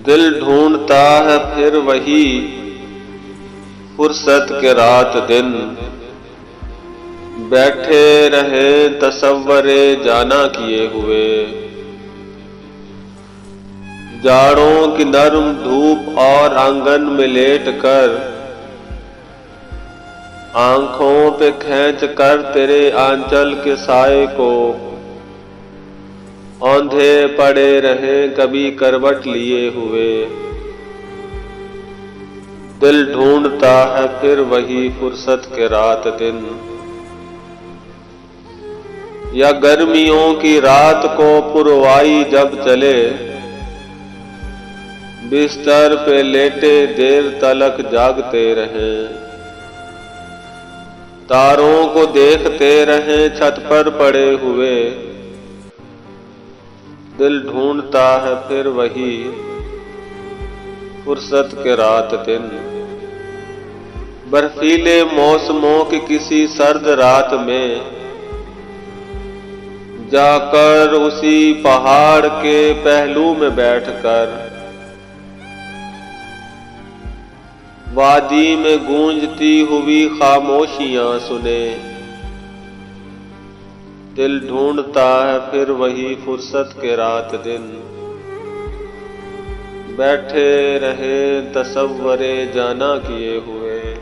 दिल ढूंढता है फिर वही फुर्सत के रात दिन, बैठे रहे तसव्वरे जाना किए हुए। जाड़ों की नर्म धूप और आंगन में लेट कर आंखों पे खींच कर तेरे आंचल के साए को औंधे पड़े रहे कभी करवट लिए हुए। दिल ढूंढता है फिर वही फुर्सत के रात दिन, या गर्मियों की रात को पुरवाई जब चले, बिस्तर पे लेटे देर तलक जागते रहें। तारों को देखते रहें छत पर पड़े हुए। दिल ढूंढता है फिर वही फुर्सत के रात दिन, बर्फीले मौसमों की किसी सर्द रात में जाकर उसी पहाड़ के पहलू में बैठकर वादी में गूंजती हुई खामोशियां सुने। दिल ढूंढता है फिर वही फुर्सत के रात दिन, बैठे रहे तसव्वरे जाना किए हुए।